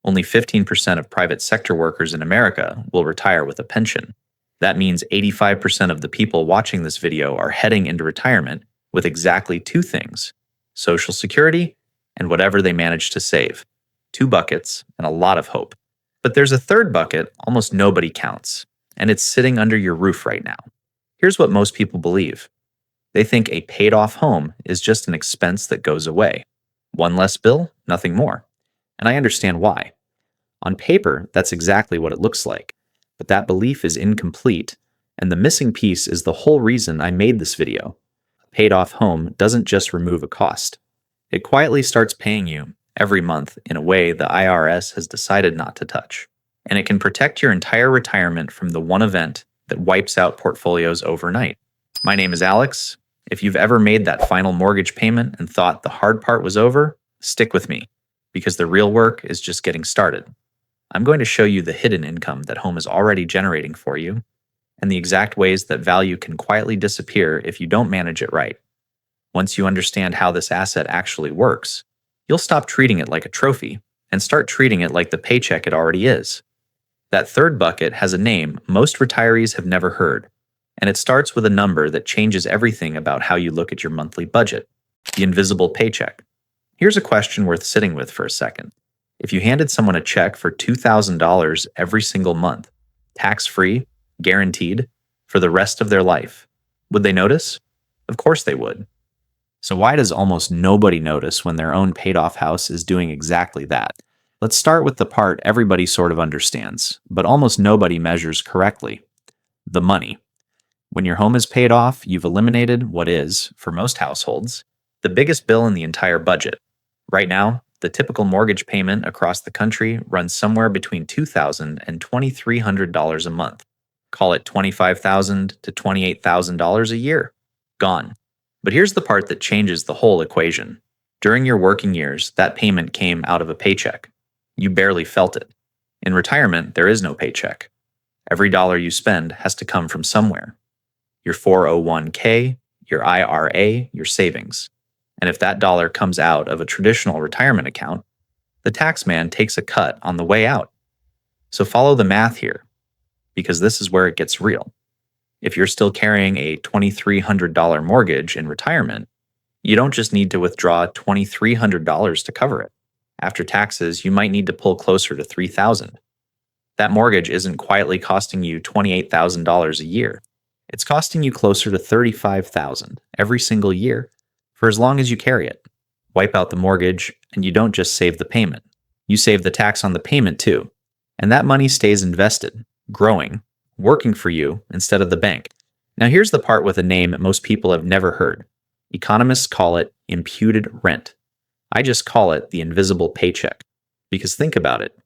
Only 15% of private sector workers in America will retire with a pension. That means 85% of the people watching this video are heading into retirement with exactly two things: Social Security and whatever they manage to save. Two buckets and a lot of hope. But there's a third bucket almost nobody counts, and it's sitting under your roof right now. Here's what most people believe. They think a paid-off home is just an expense that goes away. One less bill, nothing more. And I understand why. On paper, that's exactly what it looks like. But that belief is incomplete, and the missing piece is the whole reason I made this video. A paid-off home doesn't just remove a cost. It quietly starts paying you every month in a way the IRS has decided not to touch. And it can protect your entire retirement from the one event that wipes out portfolios overnight. My name is Alex. If you've ever made that final mortgage payment and thought the hard part was over, stick with me, because the real work is just getting started. I'm going to show you the hidden income that home is already generating for you, and the exact ways that value can quietly disappear if you don't manage it right. Once you understand how this asset actually works, you'll stop treating it like a trophy and start treating it like the paycheck it already is. That third bucket has a name most retirees have never heard, and it starts with a number that changes everything about how you look at your monthly budget: the invisible paycheck. Here's a question worth sitting with for a second. If you handed someone a check for $2,000 every single month, tax-free, guaranteed, for the rest of their life, would they notice? Of course they would. So why does almost nobody notice when their own paid-off house is doing exactly that? Let's start with the part everybody sort of understands, but almost nobody measures correctly: the money. When your home is paid off, you've eliminated what is, for most households, the biggest bill in the entire budget. Right now, the typical mortgage payment across the country runs somewhere between $2,000 and $2,300 a month. Call it $25,000 to $28,000 a year. Gone. But here's the part that changes the whole equation. During your working years, that payment came out of a paycheck. You barely felt it. In retirement, there is no paycheck. Every dollar you spend has to come from somewhere: your 401k, your IRA, your savings. And if that dollar comes out of a traditional retirement account, the tax man takes a cut on the way out. So follow the math here, because this is where it gets real. If you're still carrying a $2,300 mortgage in retirement, you don't just need to withdraw $2,300 to cover it. After taxes, you might need to pull closer to $3,000. That mortgage isn't quietly costing you $28,000 a year. It's costing you closer to $35,000 every single year for as long as you carry it. Wipe out the mortgage, and you don't just save the payment. You save the tax on the payment too. And that money stays invested, growing, working for you instead of the bank. Now here's the part with a name most people have never heard. Economists call it imputed rent. I just call it the invisible paycheck. Because think about it.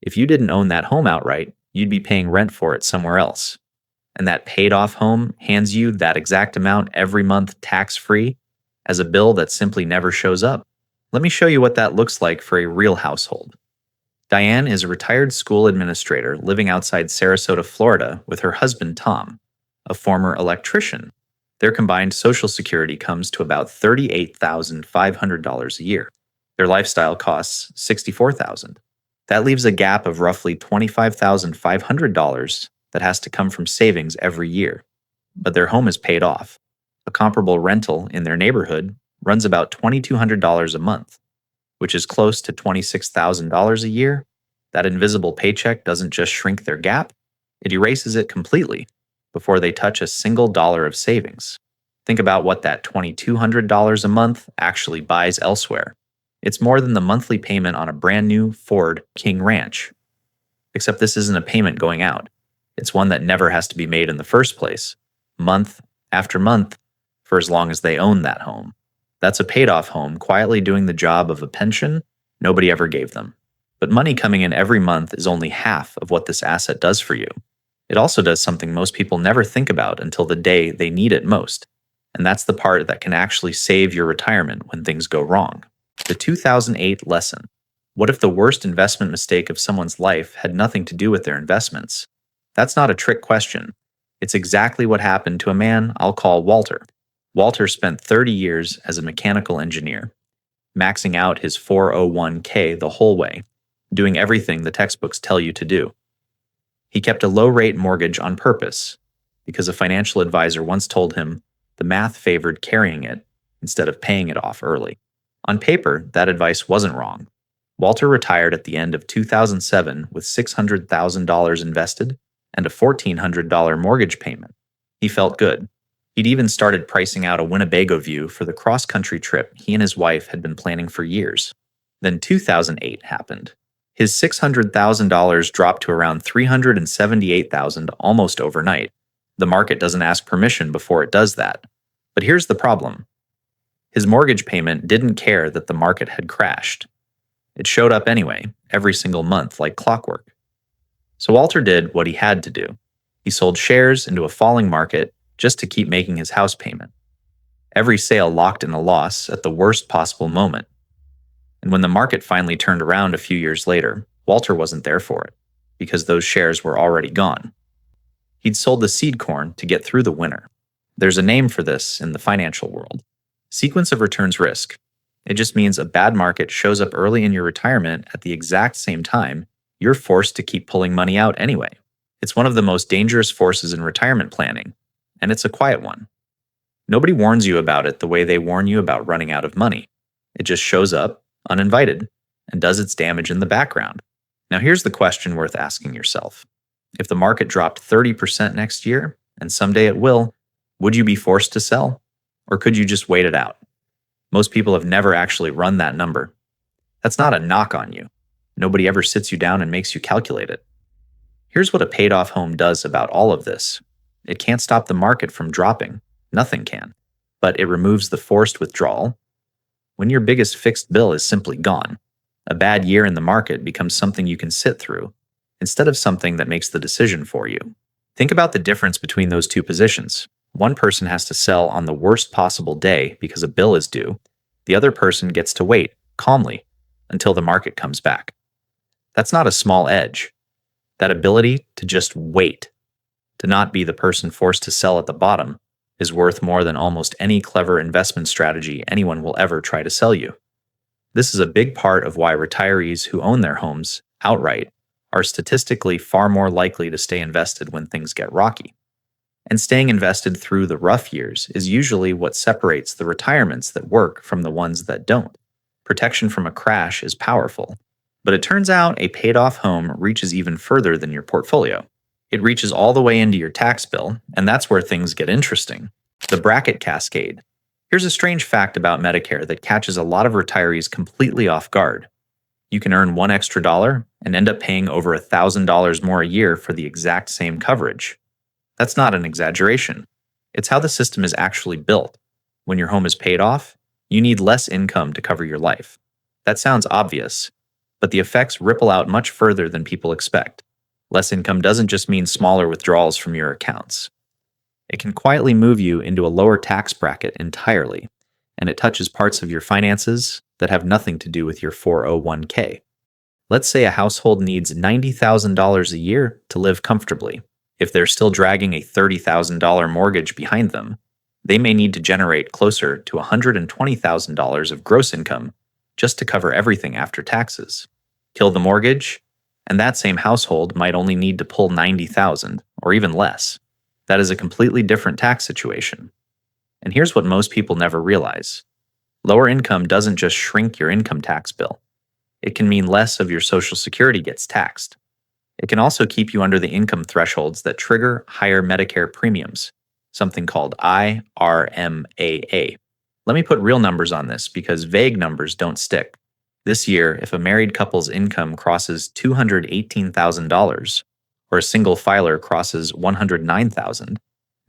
If you didn't own that home outright, you'd be paying rent for it somewhere else. And that paid-off home hands you that exact amount every month tax-free as a bill that simply never shows up. Let me show you what that looks like for a real household. Diane is a retired school administrator living outside Sarasota, Florida, with her husband, Tom, a former electrician. Their combined Social Security comes to about $38,500 a year. Their lifestyle costs $64,000. That leaves a gap of roughly $25,500 that has to come from savings every year. But their home is paid off. A comparable rental in their neighborhood runs about $2,200 a month, which is close to $26,000 a year. That invisible paycheck doesn't just shrink their gap, it erases it completely before they touch a single dollar of savings. Think about what that $2,200 a month actually buys elsewhere. It's more than the monthly payment on a brand new Ford King Ranch. Except this isn't a payment going out. It's one that never has to be made in the first place, month after month, for as long as they own that home. That's a paid-off home quietly doing the job of a pension nobody ever gave them. But money coming in every month is only half of what this asset does for you. It also does something most people never think about until the day they need it most. And that's the part that can actually save your retirement when things go wrong. The 2008 lesson. What if the worst investment mistake of someone's life had nothing to do with their investments? That's not a trick question. It's exactly what happened to a man I'll call Walter. Walter spent 30 years as a mechanical engineer, maxing out his 401k the whole way. doing everything the textbooks tell you to do. He kept a low-rate mortgage on purpose because a financial advisor once told him the math favored carrying it instead of paying it off early. On paper, that advice wasn't wrong. Walter retired at the end of 2007 with $600,000 invested and a $1,400 mortgage payment. He felt good. He'd even started pricing out a Winnebago view for the cross-country trip he and his wife had been planning for years. Then 2008 happened. His $600,000 dropped to around $378,000 almost overnight. The market doesn't ask permission before it does that. But here's the problem. His mortgage payment didn't care that the market had crashed. It showed up anyway, every single month like clockwork. So Walter did what he had to do. He sold shares into a falling market just to keep making his house payment. Every sale locked in a loss at the worst possible moment. And when the market finally turned around a few years later, Walter wasn't there for it, because those shares were already gone. He'd sold the seed corn to get through the winter. There's a name for this in the financial world. Sequence of returns risk. It just means a bad market shows up early in your retirement at the exact same time you're forced to keep pulling money out anyway. It's one of the most dangerous forces in retirement planning, and it's a quiet one. Nobody warns you about it the way they warn you about running out of money. It just shows up, uninvited, and does its damage in the background. Now here's the question worth asking yourself. If the market dropped 30% next year, and someday it will, would you be forced to sell? Or could you just wait it out? Most people have never actually run that number. That's not a knock on you. Nobody ever sits you down and makes you calculate it. Here's what a paid-off home does about all of this. It can't stop the market from dropping. Nothing can. But it removes the forced withdrawal. When your biggest fixed bill is simply gone, a bad year in the market becomes something you can sit through, instead of something that makes the decision for you. Think about the difference between those two positions. One person has to sell on the worst possible day because a bill is due. The other person gets to wait, calmly, until the market comes back. That's not a small edge. That ability to just wait, to not be the person forced to sell at the bottom, is worth more than almost any clever investment strategy anyone will ever try to sell you. This is a big part of why retirees who own their homes outright are statistically far more likely to stay invested when things get rocky. And staying invested through the rough years is usually what separates the retirements that work from the ones that don't. Protection from a crash is powerful, but it turns out a paid-off home reaches even further than your portfolio. It reaches all the way into your tax bill, and that's where things get interesting. The bracket cascade. Here's a strange fact about Medicare that catches a lot of retirees completely off guard. You can earn $1 extra and end up paying over $1,000 more a year for the exact same coverage. That's not an exaggeration. It's how the system is actually built. When your home is paid off, you need less income to cover your life. That sounds obvious, but the effects ripple out much further than people expect. Less income doesn't just mean smaller withdrawals from your accounts. It can quietly move you into a lower tax bracket entirely, and it touches parts of your finances that have nothing to do with your 401k. Let's say a household needs $90,000 a year to live comfortably. If they're still dragging a $30,000 mortgage behind them, they may need to generate closer to $120,000 of gross income just to cover everything after taxes. Kill the mortgage, and that same household might only need to pull $90,000 or even less. That is a completely different tax situation. And here's what most people never realize. Lower income doesn't just shrink your income tax bill. It can mean less of your Social Security gets taxed. It can also keep you under the income thresholds that trigger higher Medicare premiums, something called IRMAA. Let me put real numbers on this because vague numbers don't stick. This year, if a married couple's income crosses $218,000, or a single filer crosses $109,000,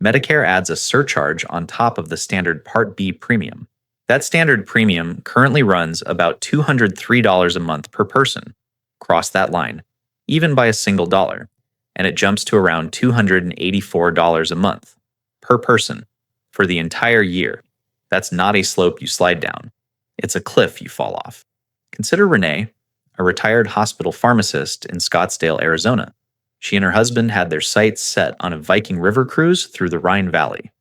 Medicare adds a surcharge on top of the standard Part B premium. That standard premium currently runs about $203 a month per person. Cross that line, even by a single dollar, and it jumps to around $284 a month per person for the entire year. That's not a slope you slide down. It's a cliff you fall off. Consider Renee, a retired hospital pharmacist in Scottsdale, Arizona. She and her husband had their sights set on a Viking river cruise through the Rhine Valley,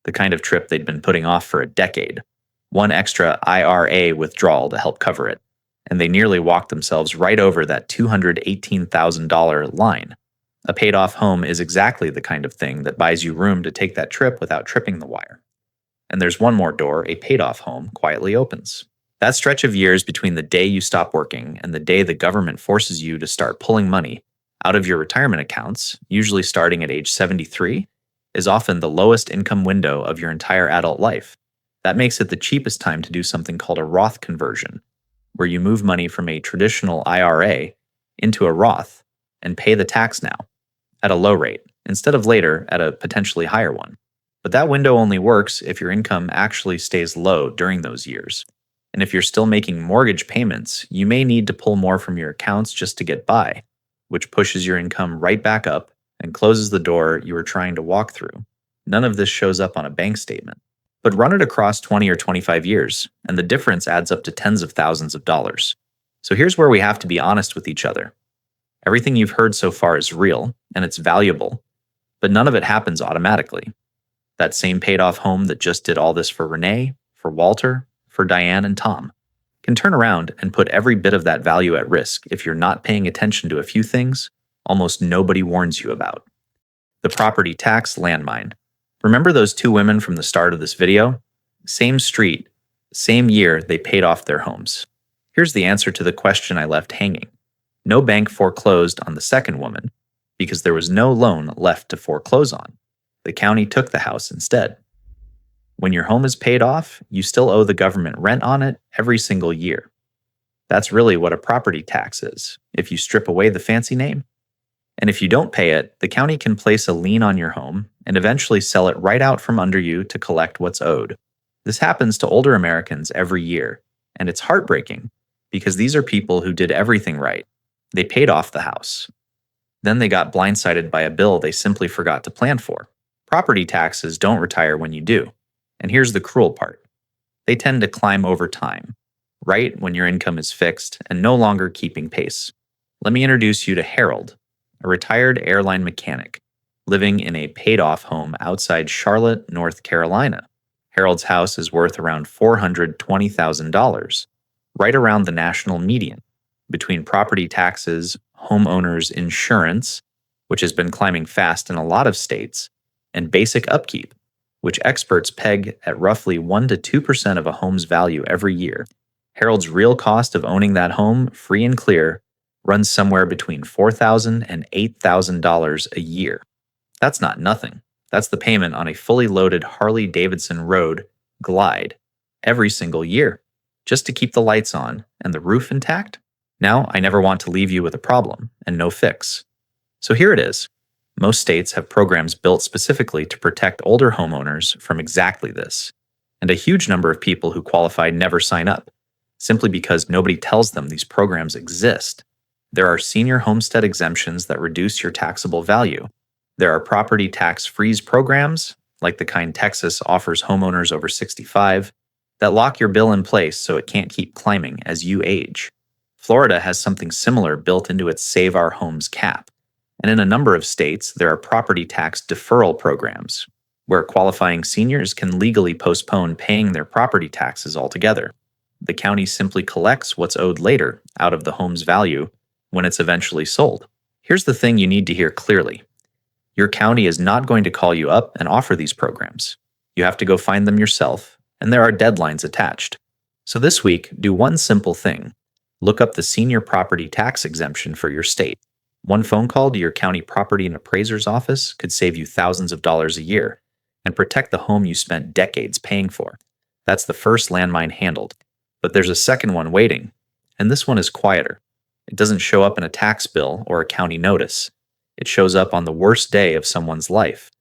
the kind of trip they'd been putting off for a decade. One extra IRA withdrawal to help cover it. and they nearly walked themselves right over that $218,000 line. A paid-off home is exactly the kind of thing that buys you room to take that trip without tripping the wire. And there's one more door a paid-off home quietly opens. That stretch of years between the day you stop working and the day the government forces you to start pulling money out of your retirement accounts, usually starting at age 73, is often the lowest income window of your entire adult life. That makes it the cheapest time to do something called a Roth conversion, where you move money from a traditional IRA into a Roth and pay the tax now at a low rate, instead of later at a potentially higher one. But that window only works if your income actually stays low during those years. And if you're still making mortgage payments, you may need to pull more from your accounts just to get by, which pushes your income right back up and closes the door you were trying to walk through. None of this shows up on a bank statement. But run it across 20 or 25 years, and the difference adds up to tens of thousands of dollars. So here's where we have to be honest with each other. Everything you've heard so far is real, and it's valuable, but none of it happens automatically. That same paid-off home that just did all this for Renee, for Walter, for Diane and Tom, can turn around and put every bit of that value at risk if you're not paying attention to a few things almost nobody warns you about. The property tax landmine. Remember those two women from the start of this video? Same street, same year they paid off their homes. Here's the answer to the question I left hanging. No bank foreclosed on the second woman because there was no loan left to foreclose on. The county took the house instead. When your home is paid off, you still owe the government rent on it every single year. That's really what a property tax is, if you strip away the fancy name. And if you don't pay it, the county can place a lien on your home and eventually sell it right out from under you to collect what's owed. This happens to older Americans every year, and it's heartbreaking because these are people who did everything right. They paid off the house. Then they got blindsided by a bill they simply forgot to plan for. Property taxes don't retire when you do. And here's the cruel part. They tend to climb over time, right when your income is fixed and no longer keeping pace. Let me introduce you to Harold, a retired airline mechanic living in a paid-off home outside Charlotte, North Carolina. Harold's house is worth around $420,000, right around the national median, between property taxes, homeowners insurance, which has been climbing fast in a lot of states, and basic upkeep, which experts peg at roughly 1 to 2% of a home's value every year. Harold's real cost of owning that home, free and clear, runs somewhere between $4,000 and $8,000 a year. That's not nothing. That's the payment on a fully loaded Harley-Davidson Road Glide every single year, just to keep the lights on and the roof intact. Now, I never want to leave you with a problem and no fix. So here it is. Most states have programs built specifically to protect older homeowners from exactly this. And a huge number of people who qualify never sign up, simply because nobody tells them these programs exist. There are senior homestead exemptions that reduce your taxable value. There are property tax freeze programs, like the kind Texas offers homeowners over 65, that lock your bill in place so it can't keep climbing as you age. Florida has something similar built into its Save Our Homes cap. And in a number of states, there are property tax deferral programs, where qualifying seniors can legally postpone paying their property taxes altogether. The county simply collects what's owed later out of the home's value when it's eventually sold. Here's the thing you need to hear clearly. Your county is not going to call you up and offer these programs. You have to go find them yourself, and there are deadlines attached. So this week, do one simple thing. Look up the senior property tax exemption for your state. One phone call to your county property and appraiser's office could save you thousands of dollars a year and protect the home you spent decades paying for. That's the first landmine handled. But there's a second one waiting, and this one is quieter. It doesn't show up in a tax bill or a county notice. It shows up on the worst day of someone's life,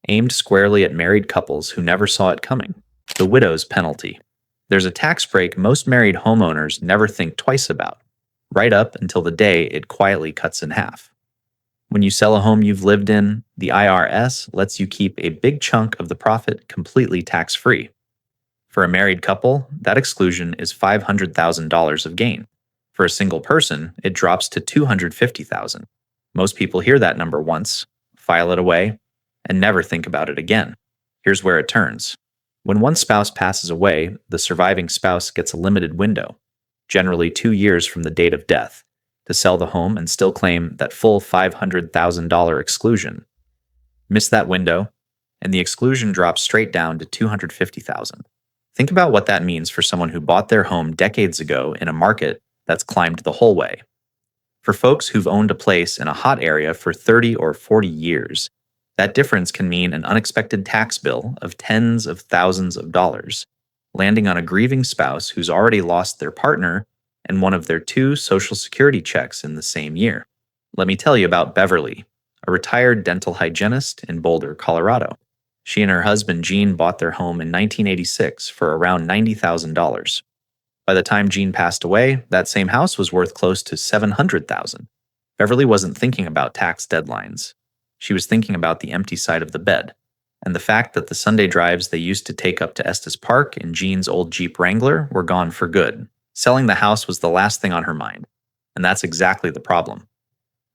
aimed squarely at married couples who never saw it coming. The widow's penalty. There's a tax break most married homeowners never think twice about, right up until the day it quietly cuts in half. When you sell a home you've lived in, the IRS lets you keep a big chunk of the profit completely tax-free. For a married couple, that exclusion is $500,000 of gain. For a single person, it drops to $250,000. Most people hear that number once, file it away, and never think about it again. Here's where it turns. When one spouse passes away, the surviving spouse gets a limited window. generally 2 years from the date of death, to sell the home and still claim that full $500,000 exclusion. Miss that window, and the exclusion drops straight down to $250,000. Think about what that means for someone who bought their home decades ago in a market that's climbed the whole way. For folks who've owned a place in a hot area for 30 or 40 years, that difference can mean an unexpected tax bill of tens of thousands of dollars, landing on a grieving spouse who's already lost their partner and one of their 2 Social Security checks in the same year. Let me tell you about Beverly, a retired dental hygienist in Boulder, Colorado. She and her husband Gene bought their home in 1986 for around $90,000. By the time Gene passed away, that same house was worth close to $700,000. Beverly wasn't thinking about tax deadlines. She was thinking about the empty side of the bed, and the fact that the Sunday drives they used to take up to Estes Park in Gene's old Jeep Wrangler were gone for good. Selling the house was the last thing on her mind, and that's exactly the problem.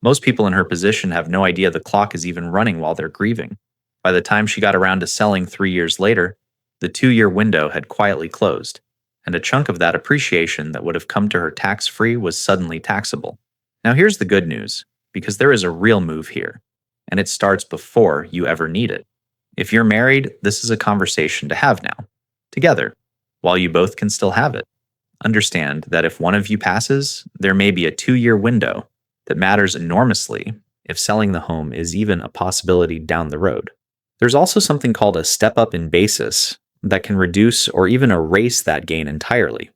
Most people in her position have no idea the clock is even running while they're grieving. By the time she got around to selling 3 years later, the 2-year window had quietly closed, and a chunk of that appreciation that would have come to her tax-free was suddenly taxable. Now here's the good news, because there is a real move here, and it starts before you ever need it. If you're married, this is a conversation to have now, together, while you both can still have it. Understand that if one of you passes, there may be a 2-year window that matters enormously if selling the home is even a possibility down the road. There's also something called a step-up in basis that can reduce or even erase that gain entirely.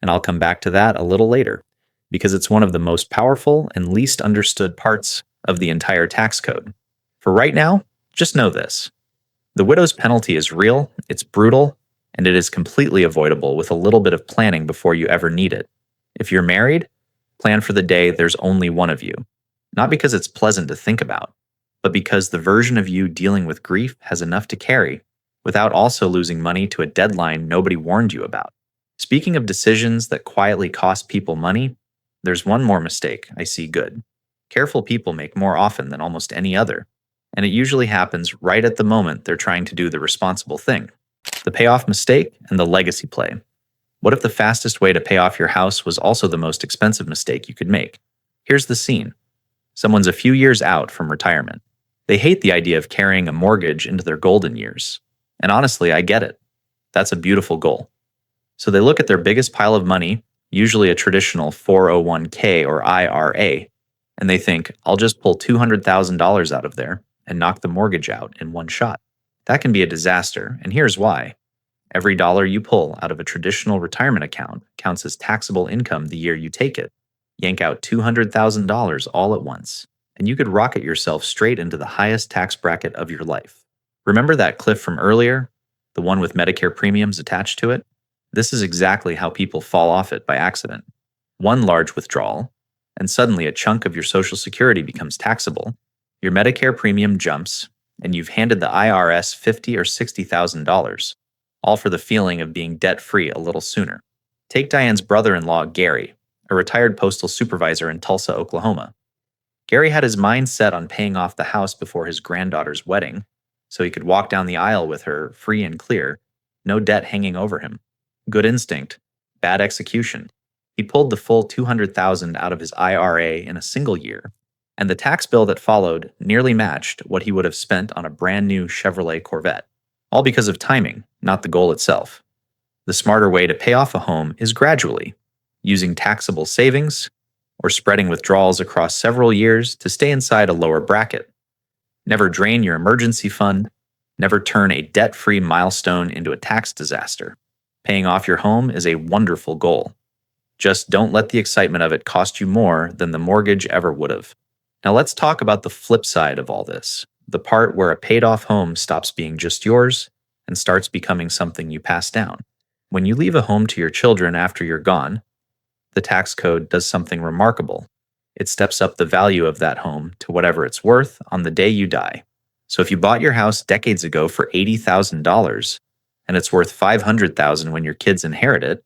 And I'll come back to that a little later, because it's one of the most powerful and least understood parts of the entire tax code. For right now, just know this. The widow's penalty is real, it's brutal, and it is completely avoidable with a little bit of planning before you ever need it. If you're married, plan for the day there's only one of you. Not because it's pleasant to think about, but because the version of you dealing with grief has enough to carry without also losing money to a deadline nobody warned you about. Speaking of decisions that quietly cost people money, there's one more mistake I see good. Careful people make more often than almost any other, and it usually happens right at the moment they're trying to do the responsible thing. The payoff mistake and the legacy play. What if the fastest way to pay off your house was also the most expensive mistake you could make? Here's the scene. Someone's a few years out from retirement. They hate the idea of carrying a mortgage into their golden years. And honestly, I get it. That's a beautiful goal. So they look at their biggest pile of money, usually a traditional 401k or IRA, and they think, I'll just pull $200,000 out of there and knock the mortgage out in one shot. That can be a disaster, and here's why. Every dollar you pull out of a traditional retirement account counts as taxable income the year you take it. Yank out $200,000 all at once, and you could rocket yourself straight into the highest tax bracket of your life. Remember that cliff from earlier? The one with Medicare premiums attached to it? This is exactly how people fall off it by accident. One large withdrawal, and suddenly a chunk of your Social Security becomes taxable. Your Medicare premium jumps, and you've handed the IRS $50,000 or $60,000, all for the feeling of being debt-free a little sooner. Take Diane's brother-in-law, Gary, a retired postal supervisor in Tulsa, Oklahoma. Gary had his mind set on paying off the house before his granddaughter's wedding, so he could walk down the aisle with her free and clear, no debt hanging over him. Good instinct, bad execution. He pulled the full $200,000 out of his IRA in a single year, and the tax bill that followed nearly matched what he would have spent on a brand new Chevrolet Corvette. All because of timing, not the goal itself. The smarter way to pay off a home is gradually, using taxable savings or spreading withdrawals across several years to stay inside a lower bracket. Never drain your emergency fund. Never turn a debt-free milestone into a tax disaster. Paying off your home is a wonderful goal. Just don't let the excitement of it cost you more than the mortgage ever would have. Now let's talk about the flip side of all this, the part where a paid-off home stops being just yours and starts becoming something you pass down. When you leave a home to your children after you're gone, the tax code does something remarkable. It steps up the value of that home to whatever it's worth on the day you die. So if you bought your house decades ago for $80,000 and it's worth $500,000 when your kids inherit it,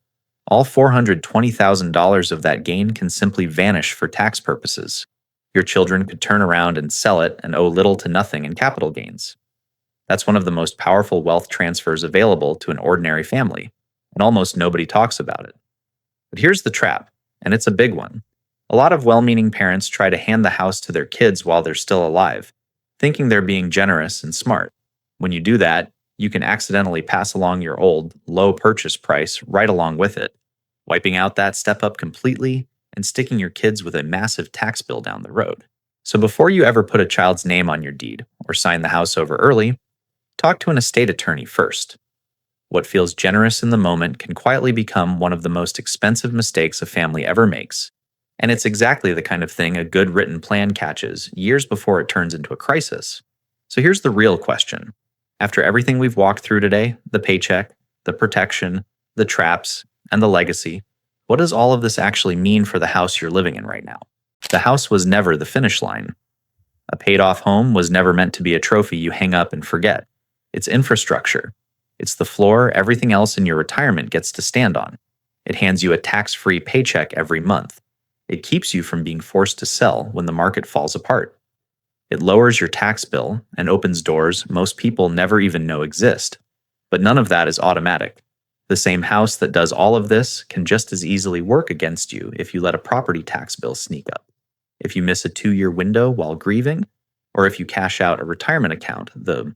all $420,000 of that gain can simply vanish for tax purposes. Your children could turn around and sell it and owe little to nothing in capital gains. That's one of the most powerful wealth transfers available to an ordinary family, and almost nobody talks about it. But here's the trap, and it's a big one. A lot of well meaning parents try to hand the house to their kids while they're still alive, thinking they're being generous and smart. When you do that, you can accidentally pass along your old, low purchase price right along with it, wiping out that step up completely and sticking your kids with a massive tax bill down the road. So before you ever put a child's name on your deed or sign the house over early, talk to an estate attorney first. What feels generous in the moment can quietly become one of the most expensive mistakes a family ever makes. And it's exactly the kind of thing a good written plan catches years before it turns into a crisis. So here's the real question. After everything we've walked through today, the paycheck, the protection, the traps, and the legacy, what does all of this actually mean for the house you're living in right now? The house was never the finish line. A paid-off home was never meant to be a trophy you hang up and forget. It's infrastructure. It's the floor everything else in your retirement gets to stand on. It hands you a tax-free paycheck every month. It keeps you from being forced to sell when the market falls apart. It lowers your tax bill and opens doors most people never even know exist. But none of that is automatic. The same house that does all of this can just as easily work against you if you let a property tax bill sneak up. If you miss a 2-year window while grieving, or if you cash out a retirement account the